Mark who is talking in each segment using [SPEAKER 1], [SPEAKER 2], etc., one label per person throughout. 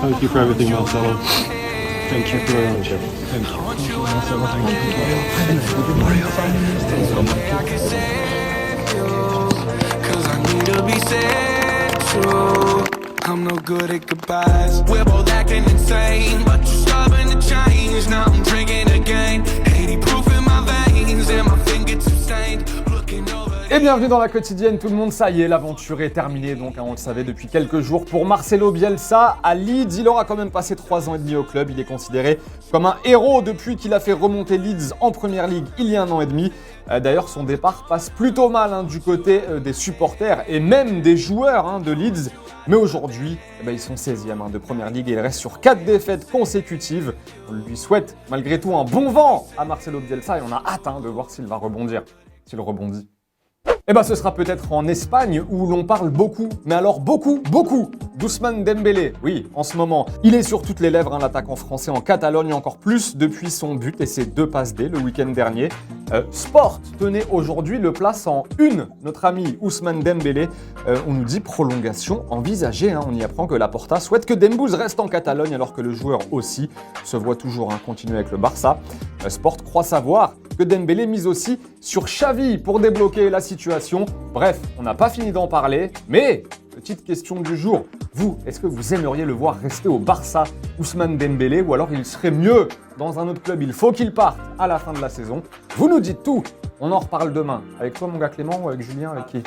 [SPEAKER 1] Thank you for everything, Marcelo. Thank you very much. Thank you.
[SPEAKER 2] Marcelo, thank you.
[SPEAKER 3] I'm no good at goodbyes. We're both acting insane, but you're stubborn to change. Now I'm drinking again. 80 proof in my veins and my fingertips stained. Looking over.
[SPEAKER 4] Et bienvenue dans la quotidienne, tout le monde, ça y est, l'aventure est terminée, donc on le savait depuis quelques jours. Pour Marcelo Bielsa, à Leeds, il aura quand même passé 3 ans et demi au club, il est considéré comme un héros depuis qu'il a fait remonter Leeds en Première Ligue il y a 1 an et demi. D'ailleurs, son départ passe plutôt mal du côté des supporters et même des joueurs de Leeds. Mais aujourd'hui, ils sont 16e de Première Ligue et il reste sur 4 défaites consécutives. On lui souhaite malgré tout un bon vent à Marcelo Bielsa et on a hâte de voir s'il va rebondir, s'il rebondit. Ce sera peut-être en Espagne où l'on parle beaucoup, mais alors beaucoup, d'Ousmane Dembélé. Oui, en ce moment, il est sur toutes les lèvres, l'attaquant français en Catalogne, encore plus depuis son but et ses 2 passes D le week-end dernier. Sport tenait aujourd'hui le place en une. Notre ami Ousmane Dembélé, on nous dit prolongation envisagée. On y apprend que Laporta souhaite que Dembouz reste en Catalogne alors que le joueur aussi se voit toujours continuer avec le Barça. Sport croit savoir que Dembélé mise aussi sur Xavi pour débloquer la situation. Bref, on n'a pas fini d'en parler, mais petite question du jour. Vous, est-ce que vous aimeriez le voir rester au Barça, Ousmane Dembélé, ou alors il serait mieux dans un autre club? Il faut qu'il parte à la fin de la saison. Vous nous dites tout. On en reparle demain. Avec toi, mon gars Clément, ou avec Julien, avec qui?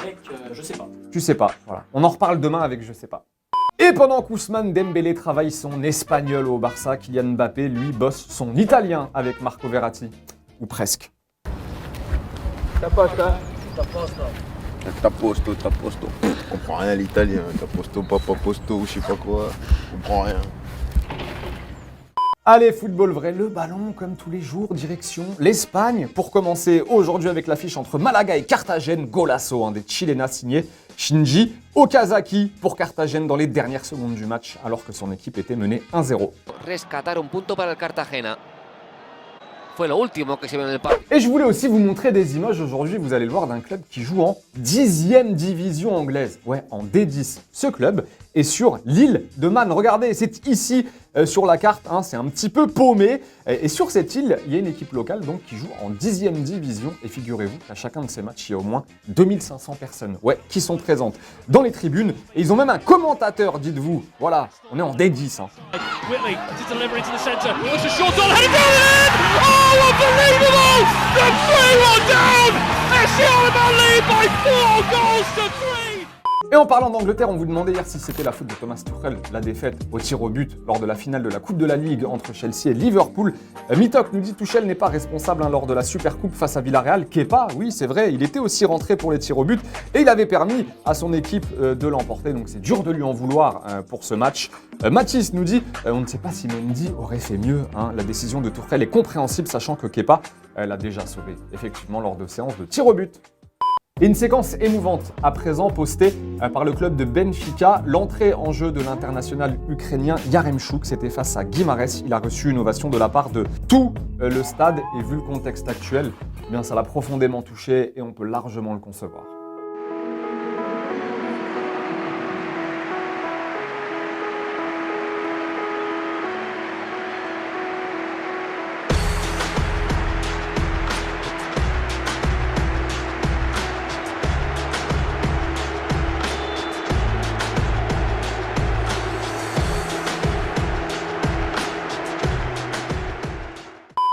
[SPEAKER 2] Je sais pas.
[SPEAKER 4] Tu sais pas, voilà. On en reparle demain avec je sais pas. Et pendant qu'Ousmane Dembélé travaille son espagnol au Barça, Kylian Mbappé, lui, bosse son italien avec Marco Verratti. Ou presque.
[SPEAKER 5] T'as posto. Je comprends rien à l'italien. T'as posto, papa posto, je sais pas quoi. Je comprends rien.
[SPEAKER 4] Allez, football vrai, le ballon comme tous les jours, direction l'Espagne. Pour commencer aujourd'hui avec l'affiche entre Malaga et Cartagène, golasso des Chilenas signé Shinji Okazaki pour Cartagène dans les dernières secondes du match alors que son équipe était menée 1-0.
[SPEAKER 6] Rescatar un punto para el Cartagena. Fue lo último que se vio en el partido.
[SPEAKER 4] Et je voulais aussi vous montrer des images aujourd'hui, vous allez le voir, d'un club qui joue en 10e division anglaise. Ouais, en D10. Ce club est sur l'île de Man. Regardez, c'est ici sur la carte, c'est un petit peu paumé. Et sur cette île, il y a une équipe locale donc, qui joue en 10e division. Et figurez-vous qu'à chacun de ces matchs, il y a au moins 2500 personnes qui sont présentes dans les tribunes. Et ils ont même un commentateur, dites-vous. Voilà, on est en D10.
[SPEAKER 7] Whitley to deliver into the centre. It's a short goal, headed in! Oh, unbelievable! The 3-1 down! SC Alabama lead by 4 goals to 3!
[SPEAKER 4] Et en parlant d'Angleterre, on vous demandait hier si c'était la faute de Thomas Tuchel, la défaite au tir au but lors de la finale de la Coupe de la Ligue entre Chelsea et Liverpool. Mitok nous dit Tuchel n'est pas responsable lors de la Supercoupe face à Villarreal. Kepa, oui c'est vrai, il était aussi rentré pour les tirs au but et il avait permis à son équipe de l'emporter. Donc c'est dur de lui en vouloir pour ce match. Mathis nous dit on ne sait pas si Mendy aurait fait mieux. La décision de Tuchel est compréhensible sachant que Kepa l'a déjà sauvé effectivement lors de séances de tir au but. Et une séquence émouvante à présent postée par le club de Benfica. L'entrée en jeu de l'international ukrainien Yaremchuk, c'était face à Guimarães. Il a reçu une ovation de la part de tout le stade et vu le contexte actuel, ça l'a profondément touché et on peut largement le concevoir.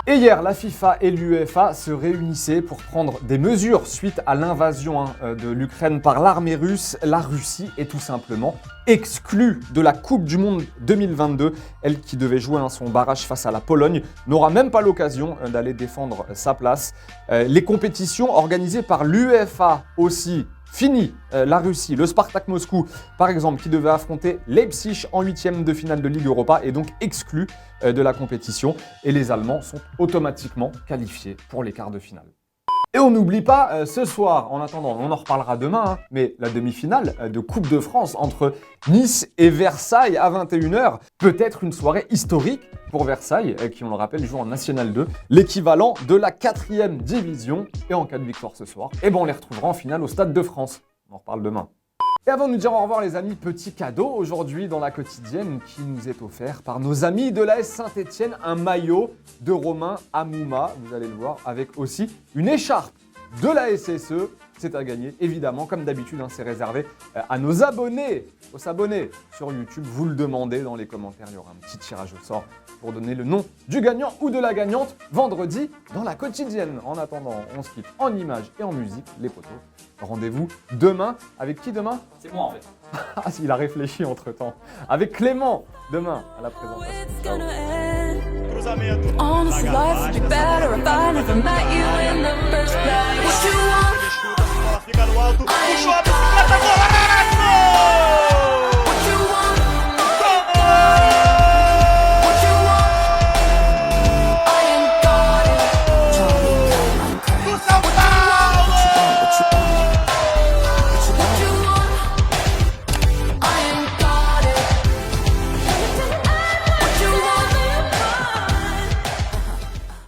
[SPEAKER 4] Et hier, la FIFA et l'UEFA se réunissaient pour prendre des mesures suite à l'invasion de l'Ukraine par l'armée russe. La Russie est tout simplement exclue de la Coupe du Monde 2022. Elle qui devait jouer son barrage face à la Pologne n'aura même pas l'occasion d'aller défendre sa place. Les compétitions organisées par l'UEFA aussi. Fini, la Russie, le Spartak Moscou, par exemple, qui devait affronter Leipzig en 8e de finale de Ligue Europa, est donc exclu de la compétition et les Allemands sont automatiquement qualifiés pour les quarts de finale. Et on n'oublie pas ce soir, en attendant, on en reparlera demain, mais la demi-finale de Coupe de France entre Nice et Versailles à 21h, peut-être une soirée historique pour Versailles, qui on le rappelle joue en National 2, l'équivalent de la 4e division. Et en cas de victoire ce soir, on les retrouvera en finale au Stade de France. On en reparle demain. Et avant de nous dire au revoir les amis, petit cadeau aujourd'hui dans la quotidienne qui nous est offert par nos amis de l'AS Saint-Etienne, un maillot de Romain Amouma, vous allez le voir, avec aussi une écharpe de la SSE. C'est à gagner, évidemment, comme d'habitude, hein, c'est réservé à nos abonnés. Il faut s'abonner sur YouTube, vous le demandez dans les commentaires, il y aura un petit tirage au sort pour donner le nom du gagnant ou de la gagnante vendredi dans la quotidienne. En attendant, on se quitte en images et en musique, les potos. Rendez-vous demain. Avec qui demain?
[SPEAKER 1] C'est moi en fait.
[SPEAKER 4] Ah, il a réfléchi entre-temps. Avec Clément, demain, à la présentation. Ciao.
[SPEAKER 2] Honestly, life would be better if I never met you in the first place. What you want?
[SPEAKER 7] Fica no alto, puxou a bicicleta, golaço!